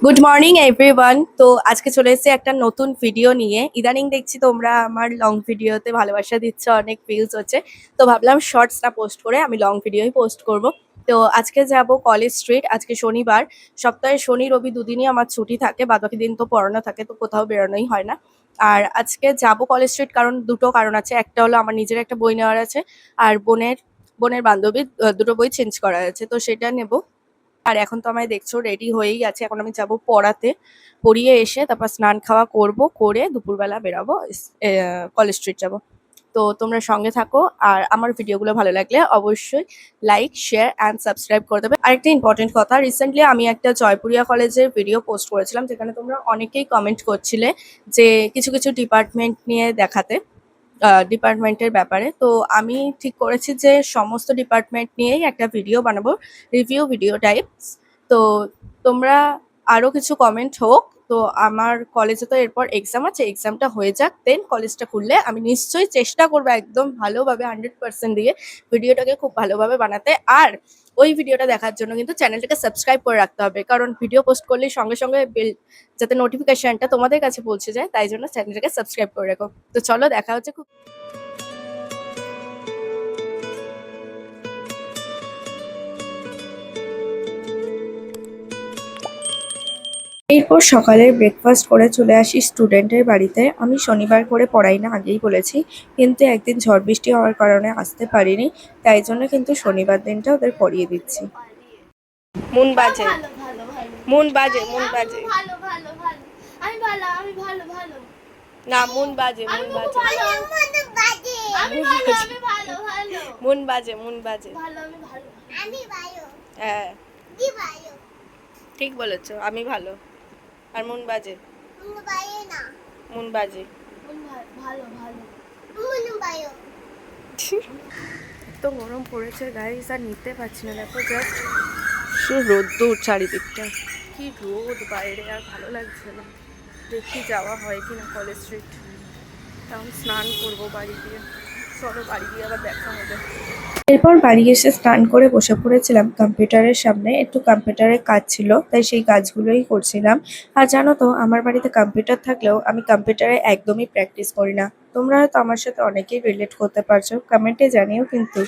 Good morning everyone. তো আজকে চলে এসেছি একটা নতুন ভিডিও নিয়ে। ইদানিং দেখছি তোমরা আমার লং ভিডিওতে ভালোবাসা দিচ্ছ, অনেক ভিউজ হচ্ছে। তো ভাবলাম শর্টস না পোস্ট করে আমি লং ভিডিওই পোস্ট করব। তো আজকে যাব কলেজ স্ট্রিট। আজকে শনিবার, সপ্তাহে শনি রবি দুদিনই আমার ছুটি থাকে, বাকি দিন তো পড়ানো থাকে, তো কোথাও বেরোনোই হয় না। আর আজকে যাব কলেজ স্ট্রিট কারণ দুটো কারণ আছে। একটা হলো আমার নিজের একটা বই নেওয়ার আছে, আর বোনের বোনের বান্ধবীর দুটো বই চেঞ্জ করার আছে, তো সেটা নেব। আর এখন তো আমায় দেখছো রেডি হয়েই গেছে, এখন আমি যাব পড়াতে। পড়িয়ে এসে তারপর স্নান খাওয়া করব, করে দুপুরবেলা বেরাবো, কলেজ স্ট্রিট যাব। তো তোমরা সঙ্গে থাকো, আর আমার ভিডিওগুলো ভালো লাগলে অবশ্যই লাইক শেয়ার অ্যান্ড সাবস্ক্রাইব করে দেবে। আরেকটা ইম্পর্টেন্ট কথা, রিসেন্টলি আমি একটা জয়পুরিয়া কলেজের ভিডিও পোস্ট করেছিলাম, যেখানে তোমরা অনেকেই কমেন্ট করছিলে যে কিছু কিছু ডিপার্টমেন্ট নিয়ে দেখাতে, ডিপার্টমেন্টের ব্যাপারে। তো আমি ঠিক করেছি যে সমস্ত ডিপার্টমেন্ট নিয়েই একটা ভিডিও বানাবো, রিভিউ ভিডিও টাইপস। তো তোমরা আরও কিছু কমেন্ট হোক। তো আমার কলেজে তো এরপর এক্সাম আছে, এক্সামটা হয়ে যাক, দেন কলেজটা খুললে আমি নিশ্চয়ই চেষ্টা করবো একদম ভালোভাবে 100% দিয়ে ভিডিওটাকে খুব ভালোভাবে বানাতে। আর ওই ভিডিওটা দেখার জন্য কিন্তু চ্যানেলটাকে সাবস্ক্রাইব করে রাখতে হবে, কারণ ভিডিও পোস্ট করলেই সঙ্গে সঙ্গে বেল, যাতে নোটিফিকেশনটা তোমাদের কাছে পৌঁছে যায়, তাই জন্য চ্যানেলটাকে সাবস্ক্রাইব করে রাখো। তো চলো দেখা হচ্ছে খুব। এরপর সকালের ব্রেকফাস্ট করে চলে আসি স্টুডেন্টের বাড়িতে। আমি শনিবার করে পড়াই না, আগেই বলেছি, কিন্তু একদিন ঝড় বৃষ্টি হওয়ার কারণে আসতে পারিনি, তাই জন্য কিন্তু শনিবার দিনটা ওদের পড়িয়ে দিচ্ছি। মন বাজে, ভালো ভালো ভালো মন বাজে, মন বাজে, ভালো ভালো ভালো আমি ভালো আমি ভালো ভালো না মন বাজে, মন আমি বাজে, ভালো আমি ভালো আমি ভালো ভালো মন বাজে, মন বাজে। ভালো আমি ভালো হ্যাঁ, কি ভালো ঠিক বলেছো, আমি ভালো আর মন বাজে, তুমি ভালো না মন বাজে। ভালো ভালো তুমি ভালো এত গরম পড়েছে গাইস, আর নিতে পারছি না। দেখো জাস্ট শুধু রোদ্দুর চারিদিকটা, কি রোদ বাইরে, আর ভালো লাগছে না। দেখি যাওয়া হয় কিনা কলেজ স্ট্রিট। তখন স্নান করবো বাড়ি গিয়ে। চলো বাড়ি গিয়ে আবার দেখা হবে। এরপর বাড়ি এসে স্নান করে বসে পড়েছিলাম কম্পিউটারের সামনে। একটু কম্পিউটারে কাজ ছিল, তাই সেই কাজগুলোই করছিলাম। আর জানো তো, আমার বাড়িতে কম্পিউটার থাকলেও আমি কম্পিউটারে একদমই প্র্যাকটিস করি না। তোমরা হয়তো আমার সাথে অনেকেই রিলেট করতে পারছো, কমেন্টে জানিও কিন্তু।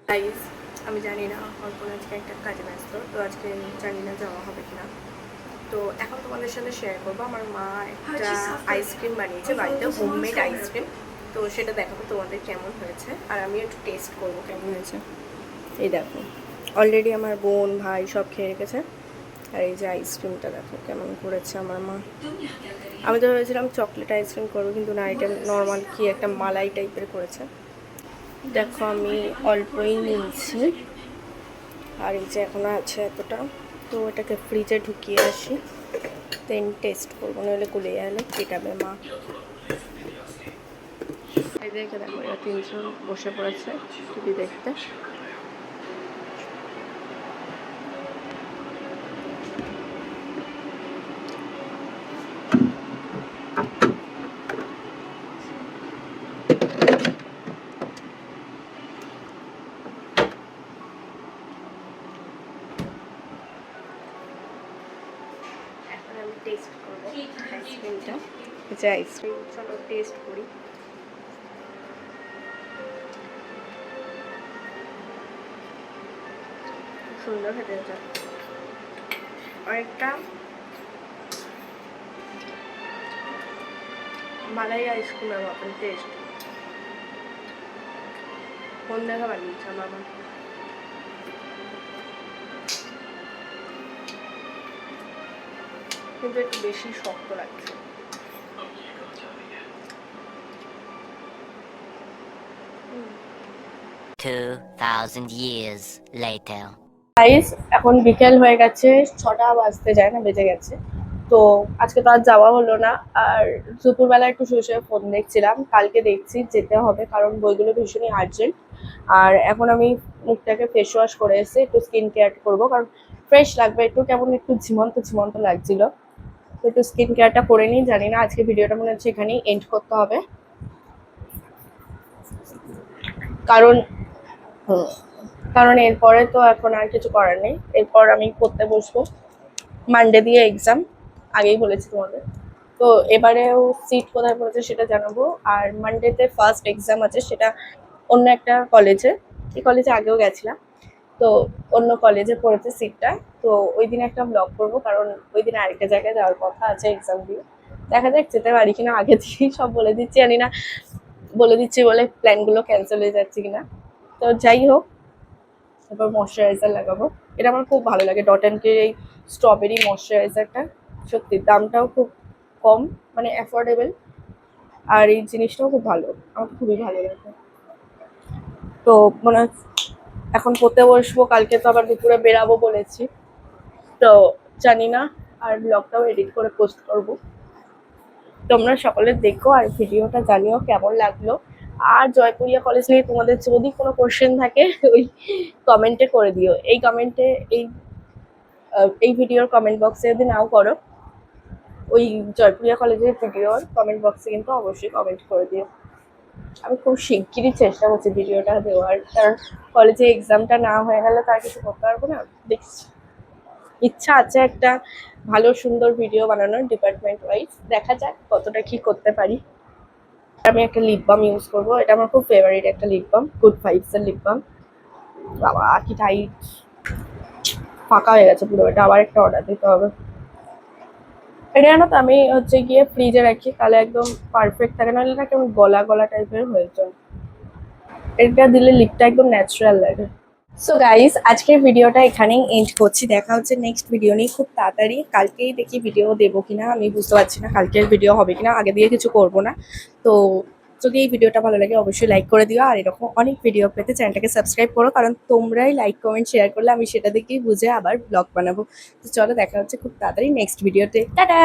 গাইস, আমি জানি না, অল্প আজকে একটা কাজে ব্যস্ত, তো আজকে জানি না যাওয়া হবে কিনা। তো এখন তোমাদের সাথে শেয়ার করবো, আমার মা একটা আইসক্রিম বানিয়েছে বাড়িতে, হোমমেড আইসক্রিম। তো সেটা দেখাবো তোমাদের কেমন হয়েছে, আর আমি একটু টেস্ট করবো কেমন হয়েছে। এই দেখো, অলরেডি আমার বোন ভাই সব খেয়ে রেখেছে। আর এই যে আইসক্রিমটা দেখো কেমন করেছে আমার মা। আমি তো ভেবেছিলাম চকলেট আইসক্রিম করবো, কিন্তু না, এটা নর্মাল কি একটা মালাই টাইপের করেছে। দেখো আমি অল্পই নিয়েছি, আর এই যে এখনো আছে এতটা। তো এটাকে ফ্রিজে ঢুকিয়ে আসি, দেন টেস্ট করবো, নইলে গলে গেলে কেটাবে মা। এই দেখে দেখো, এরা তিনজন বসে পড়েছে টিভি দেখতে। এখন আমি টেস্ট করবো আইসক্রিমটা। এই যে আইসক্রিম, চলো টেস্ট করি। সুন্দর খেতে হচ্ছে। আরেকটা মালাই আইসক্রিমের মতন টেস্ট। কোন দেখা বানিয়েছে আমার মা। কিন্তু একটু বেশি শক্ত লাগছে। 2,000 years later. গাইস, এখন বিকেল হয়ে গেছে, 6টা বাজতে যায় না, বেজে গেছে। তো আজকে তো আর যাওয়া হলো না। আর দুপুরবেলা একটু শুয়ে শুয়ে ফোন দেখছিলাম, কালকে দেখছি যেতে হবে, কারণ বইগুলো ভীষণই আর্জেন্ট। আর এখন আমি মুখটাকে ফেস ওয়াশ করে এসে একটু স্কিন কেয়ার করবো, কারণ ফ্রেশ লাগবে, একটু কেমন একটু ঝিমন্ত ঝিমন্ত লাগছিল। তো একটু স্কিন কেয়ারটা করে নিই। জানি না আজকে ভিডিওটা মনে হচ্ছে এখানেই এন্ড করতে হবে, কারণ কারণ এরপরে তো এখন আর কিছু করার নেই। এরপর আমি পড়তে বসবো। মানডে দিয়ে এক্সাম, আগেই বলেছি তোমাদের। তো এবারেও সিট কোথায় পড়েছে সেটা জানাবো। আর মানডেতে ফার্স্ট এক্সাম আছে, সেটা অন্য একটা কলেজে। এই কলেজে আগেও গেছিলাম, তো অন্য কলেজে পড়েছে সিটটা। তো ওই দিন একটা ব্লগ করবো, কারণ ওই দিন আরেকটা জায়গায় যাওয়ার কথা আছে এক্সাম দিয়ে। দেখা যাক যেতে পারি কিনা, আগে থেকেই সব বলে দিচ্ছি। জানি না বলে দিচ্ছি বলে প্ল্যানগুলো ক্যান্সেল হয়ে যাচ্ছে কিনা। তো যাই হোক, তারপর ময়শ্চারাইজার লাগাবো। এটা আমার খুব ভালো লাগে, ডট অ্যান্ড কির এই স্ট্রবেরি ময়শ্চারাইজারটা। সত্যি দামটাও খুব কম, মানে অ্যাফোর্ডেবল। আর এই জিনিসটাও খুব ভালো, আমার খুবই ভালো লাগে। তো মনে হচ্ছে এখন পড়তে বসবো, কালকে তো আবার দুপুরে বেরাবো বলেছি। তো জানি না, আর ব্লগটাও এডিট করে পোস্ট করব। তোমরা সকলে দেখো আর ভিডিওটা জানিও কেমন লাগলো। আর জয়পুরিয়া কলেজ নিয়ে তোমাদের যদি কোনো কোশ্চেন থাকে ওই কমেন্টে করে দিও। এই কমেন্টে এই ভিডিওর কমেন্ট বক্সে যদি নাও করো, ওই জয়পুরিয়া কলেজের ভিডিওর কমেন্ট বক্সে কিন্তু অবশ্যই কমেন্ট করে দিও। আমি খুব শিগগিরই চেষ্টা করছি ভিডিওটা দেওয়ার, কারণ কলেজে এক্সামটা না হয়ে গেলে তার কিছু করতে পারবো না। দেখছি, ইচ্ছা আছে একটা ভালো সুন্দর ভিডিও বানানোর ডিপার্টমেন্ট ওয়াইজ। দেখা যাক কতটা কি করতে পারি। আমি একটা লিপ বাম ইউজ করবো, এটা আমার খুব ফেভারিট একটা লিপ বাম, গুড ভাইবস এর লিপ বাম। বাবা কি টাইট, ফাঁকা হয়ে গেছে পুরো, এটা আবার একটা অর্ডার দিতে হবে। এটা জানো তো আমি হচ্ছে গিয়ে ফ্রিজে রাখি, তাহলে একদম পারফেক্ট থাকে, নাহলে না কেমন গলা গলা টাইপের হয়ে যায়। এটা দিলে লিপটা একদম ন্যাচারাল লাগে। সো গাইস, আজকের ভিডিওটা এখানেই এন্ড করছি। দেখা হচ্ছে নেক্সট ভিডিও নিয়ে খুব তাড়াতাড়ি। কালকেই দেখি ভিডিও দেবো কিনা, আমি বুঝতে পারছি না কালকের ভিডিও হবে কিনা, আগে দিয়ে কিছু করব না। তো যদি এই ভিডিওটা ভালো লাগে অবশ্যই লাইক করে দিও, আর এরকম অনেক ভিডিও পেতে চ্যানেলটাকে সাবস্ক্রাইব করো, কারণ তোমরাই লাইক কমেন্ট শেয়ার করলে আমি সেটা দেখেই বুঝে আবার ব্লগ বানাবো। তো চলো দেখা হচ্ছে খুব তাড়াতাড়ি নেক্সট ভিডিওতে। টাটা।